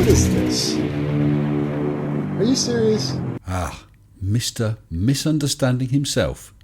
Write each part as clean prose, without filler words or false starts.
What is this? Are you serious? Ah, Mr. Misunderstanding himself,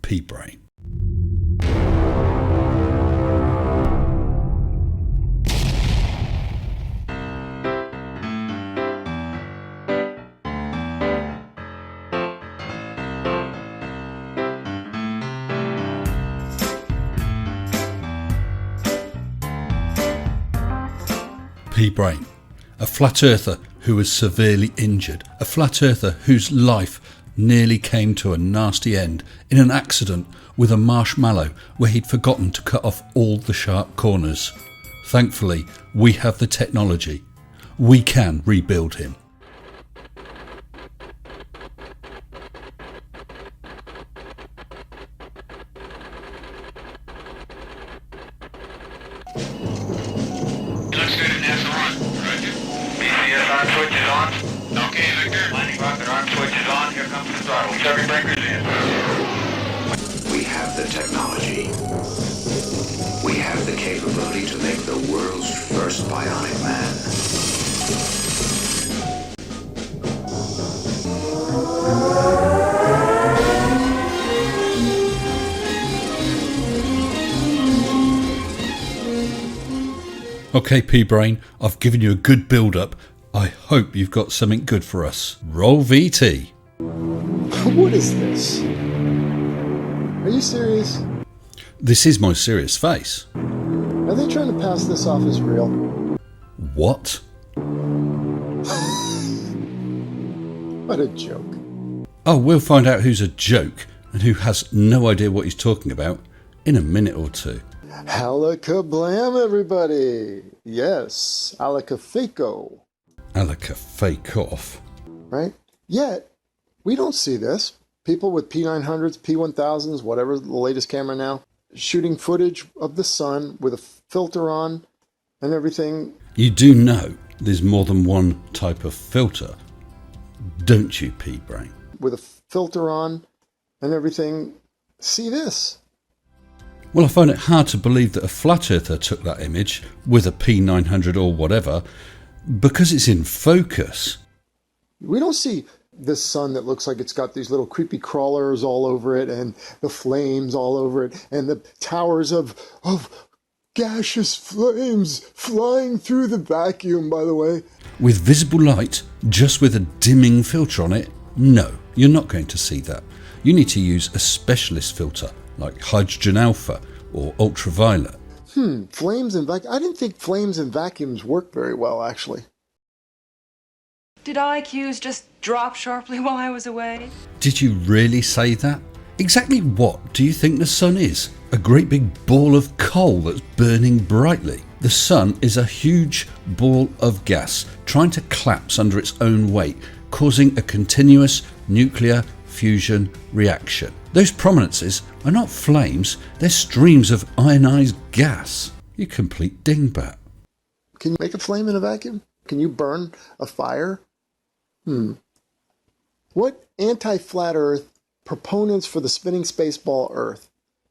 PBrane. PBrane, a flat earther who was severely injured, a flat earther whose life nearly came to a nasty end in an accident with a marshmallow where he'd forgotten to cut off all the sharp corners. Thankfully, we have the technology. We can rebuild him. Switch is on. Okay, Victor. Landing rocket arm switch is on. Here comes the throttle. Circuit breakers in. We have the technology. We have the capability to make the world's first bionic man. Okay, PBrane, I've given you a good build-up. I hope you've got something good for us. Roll VT. What is this? Are you serious? This is my serious face. Are they trying to pass this off as real? What? What a joke. Oh, we'll find out who's a joke and who has no idea what he's talking about in a minute or two. Alakablam, everybody. Yes, alakafako. Alaka fake off. Right? Yet, we don't see this. People with P900s, P1000s, whatever the latest camera now, shooting footage of the sun with a filter on and everything. You do know there's more than one type of filter, don't you, PBrane? With a filter on and everything. See this? Well, I find it hard to believe that a flat earther took that image with a P900 or whatever, because it's in focus. We don't see this sun that looks like it's got these little creepy crawlers all over it and the flames all over it and the towers of gaseous flames flying through the vacuum, by the way. With visible light, just with a dimming filter on it, no, you're not going to see that. You need to use a specialist filter like hydrogen alpha or ultraviolet. Flames and vacuum. I didn't think flames and vacuums work very well, actually. Did IQs just drop sharply while I was away? Did you really say that? Exactly what do you think the sun is? A great big ball of coal that's burning brightly. The sun is a huge ball of gas trying to collapse under its own weight, causing a continuous nuclear fusion reaction. Those prominences are not flames, they're streams of ionized gas. You complete dingbat. Can you make a flame in a vacuum? Can you burn a fire? What anti-flat Earth proponents for the spinning spaceball Earth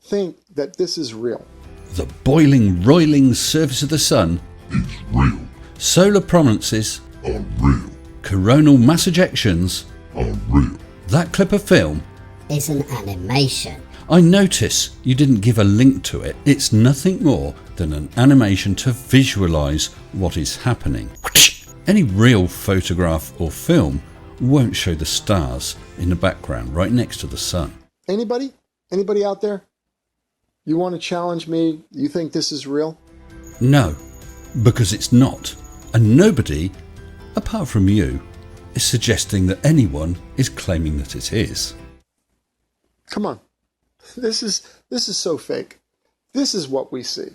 think that this is real? The boiling, roiling surface of the sun is real. Solar prominences Are real. Coronal mass ejections Are real. That clip of film is an animation. I notice you didn't give a link to it. It's nothing more than an animation to visualize what is happening. Any real photograph or film won't show the stars in the background right next to the sun. Anybody? Anybody out there? You want to challenge me? You think this is real? No, because it's not. And nobody, apart from you, is suggesting that anyone is claiming that it is. Come on. This is so fake. This is what we see.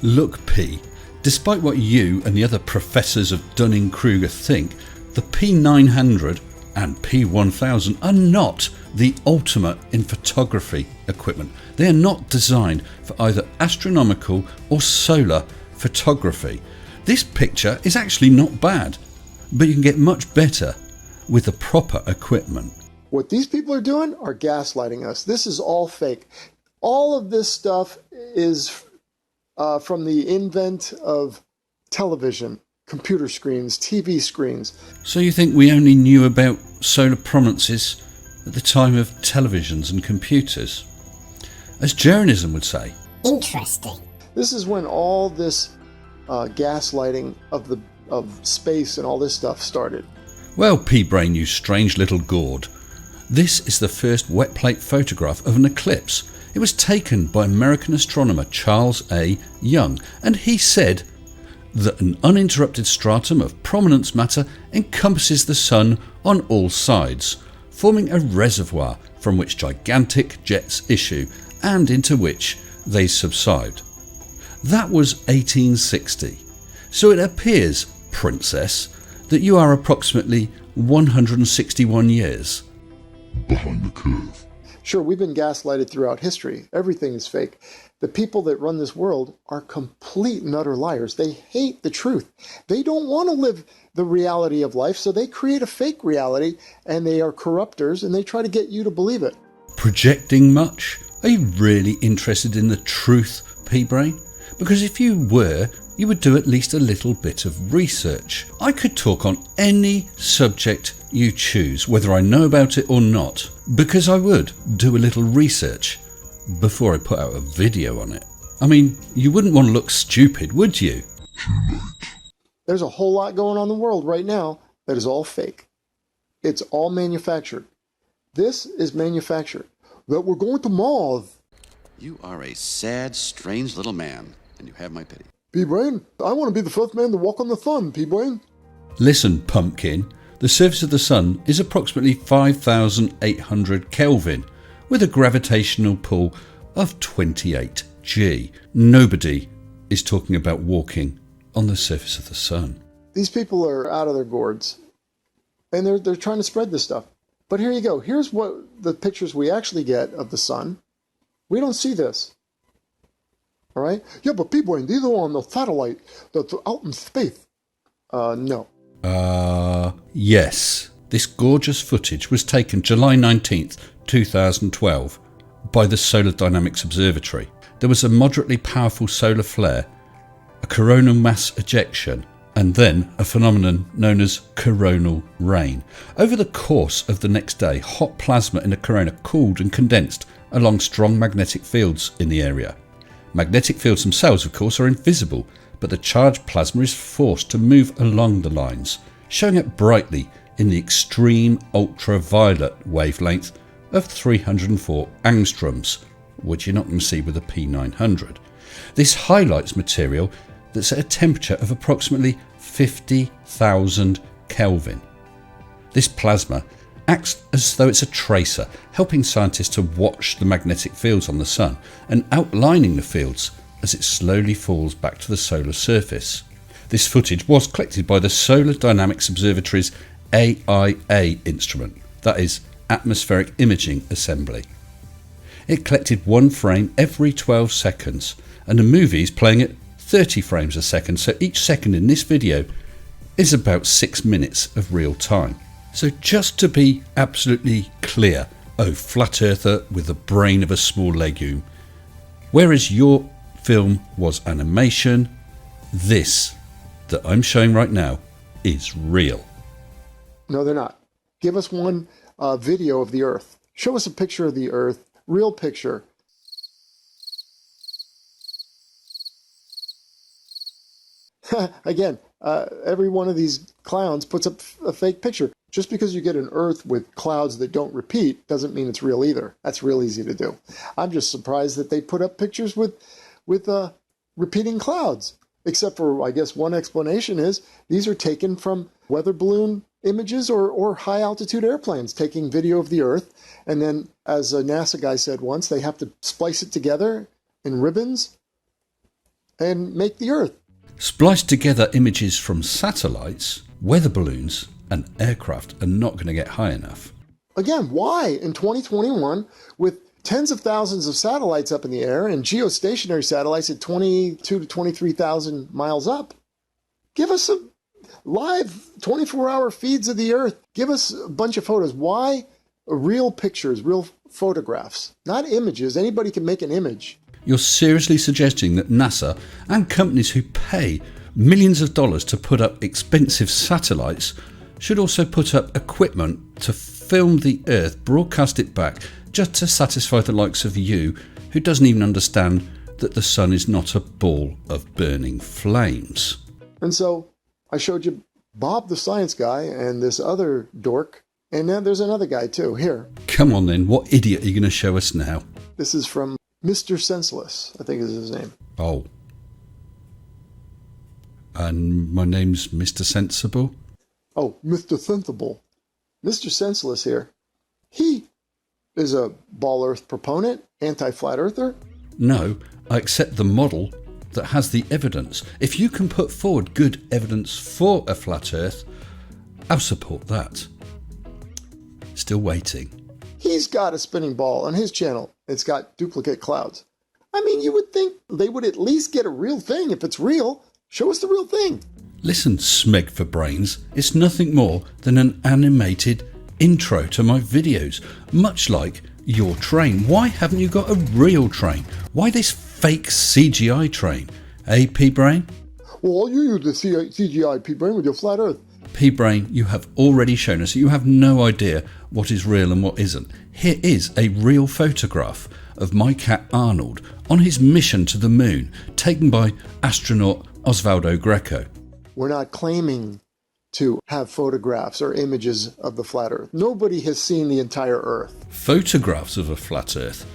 Look, P, despite what you and the other professors of Dunning-Kruger think, the P900 and P1000 are not the ultimate in photography equipment. They are not designed for either astronomical or solar photography. This picture is actually not bad, but you can get much better with the proper equipment. What these people are doing are gaslighting us. This is all fake. All of this stuff is from the invent of television, computer screens, TV screens. So you think we only knew about solar prominences at the time of televisions and computers? As Jeranism would say. Interesting. This is when all this gaslighting of space and all this stuff started. Well, PBrane, you strange little gourd. This is the first wet plate photograph of an eclipse. It was taken by American astronomer Charles A. Young, and he said that an uninterrupted stratum of prominence matter encompasses the Sun on all sides, forming a reservoir from which gigantic jets issue and into which they subside. That was 1860. So it appears, Princess, that you are approximately 161 years behind the curve. Sure, we've been gaslighted throughout history. Everything is fake. The people that run this world are complete and utter liars. They hate the truth. They don't want to live the reality of life, so they create a fake reality, and they are corruptors, and they try to get you to believe it. Projecting much? Are you really interested in the truth, PBrane? Because if you were, you would do at least a little bit of research. I could talk on any subject you choose, whether I know about it or not, because I would do a little research before I put out a video on it. I mean, you wouldn't want to look stupid, would you? There's a whole lot going on in the world right now that is all fake. It's all manufactured. This is manufactured. That we're going to Mars. You are a sad, strange little man, and you have my pity. PBrane, I want to be the first man to walk on the sun, PBrane. Listen, pumpkin, the surface of the Sun is approximately 5,800 Kelvin, with a gravitational pull of 28 G. Nobody is talking about walking on the surface of the Sun. These people are out of their gourds, and they're trying to spread this stuff. But here you go. Here's what the pictures we actually get of the Sun. We don't see this. All right? Yeah, but PBrane, these are on the satellite that's out in space. No. Yes. This gorgeous footage was taken July 19th, 2012 by the Solar Dynamics Observatory. There was a moderately powerful solar flare, a coronal mass ejection, and then a phenomenon known as coronal rain. Over the course of the next day, hot plasma in a corona cooled and condensed along strong magnetic fields in the area. Magnetic fields themselves, of course, are invisible, but the charged plasma is forced to move along the lines, showing up brightly in the extreme ultraviolet wavelength of 304 angstroms, which you're not going to see with a P900. This highlights material that's at a temperature of approximately 50,000 Kelvin. This plasma acts as though it's a tracer, helping scientists to watch the magnetic fields on the Sun and outlining the fields as it slowly falls back to the solar surface. This footage was collected by the Solar Dynamics Observatory's AIA instrument, that is, Atmospheric Imaging Assembly. It collected one frame every 12 seconds, and the movie is playing at 30 frames a second, so each second in this video is about 6 minutes of real time. So just to be absolutely clear, oh flat earther with the brain of a small legume, whereas your film was animation, this that I'm showing right now is real. No, they're not. Give us one video of the Earth. Show us a picture of the Earth, real picture. Again, every one of these clowns puts up a fake picture. Just because you get an Earth with clouds that don't repeat doesn't mean it's real either. That's real easy to do. I'm just surprised that they put up pictures with repeating clouds. Except for, I guess, one explanation is these are taken from weather balloon images or high-altitude airplanes taking video of the Earth. And then, as a NASA guy said once, they have to splice it together in ribbons and make the Earth. Spliced together images from satellites, weather balloons, and aircraft are not going to get high enough. Again, why in 2021, with tens of thousands of satellites up in the air and geostationary satellites at 22 to 23,000 miles up, give us a live 24-hour feeds of the Earth. Give us a bunch of photos. Why real pictures, real photographs, not images? Anybody can make an image. You're seriously suggesting that NASA and companies who pay millions of dollars to put up expensive satellites should also put up equipment to film the Earth, broadcast it back, just to satisfy the likes of you, who doesn't even understand that the sun is not a ball of burning flames. And so I showed you Bob the science guy and this other dork, and now there's another guy too. Here. Come on then, what idiot are you going to show us now? This is from Mr. Senseless, I think is his name. Oh. And my name's Mr. Sensible? Oh, Mr. Sensible. Mr. Senseless here. He is a ball earth proponent, anti-flat earther. No, I accept the model that has the evidence. If you can put forward good evidence for a flat earth, I'll support that. Still waiting. He's got a spinning ball on his channel. It's got duplicate clouds. I mean, you would think they would at least get a real thing. If it's real, show us the real thing. Listen, Smeg for Brains, it's nothing more than an animated intro to my videos, much like your train. Why haven't you got a real train? Why this fake CGI train? PBrane? Well, you use the CGI PBrane with your flat earth. PBrane, you have already shown us that you have no idea what is real and what isn't. Here is a real photograph of my cat Arnold on his mission to the moon, taken by astronaut Osvaldo Greco. We're not claiming to have photographs or images of the flat earth. Nobody has seen the entire earth. Photographs of a flat earth?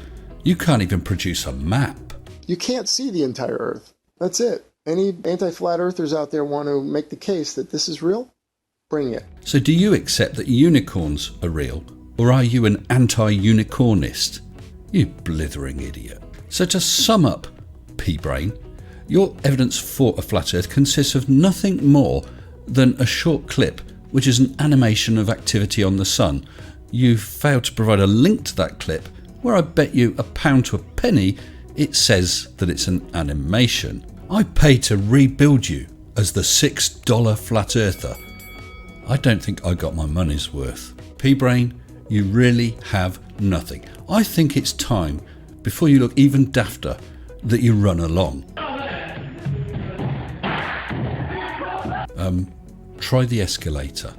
You can't even produce a map. You can't see the entire earth. That's it. Any anti-flat earthers out there want to make the case that this is real? Bring it. So do you accept that unicorns are real, or are you an anti-unicornist? You blithering idiot. So to sum up, PBrane, your evidence for a flat earth consists of nothing more than a short clip, which is an animation of activity on the sun. You've failed to provide a link to that clip, where I bet you £1 to a penny it says that it's an animation. I paid to rebuild you as the $6 flat earther. I don't think I got my money's worth. PBrane, you really have nothing. I think it's time, before you look even dafter, that you run along. Try the escalator.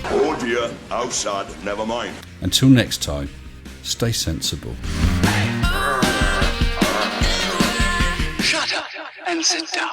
Oh dear, outside, never mind. Until next time, stay sensible. Shut up and sit down.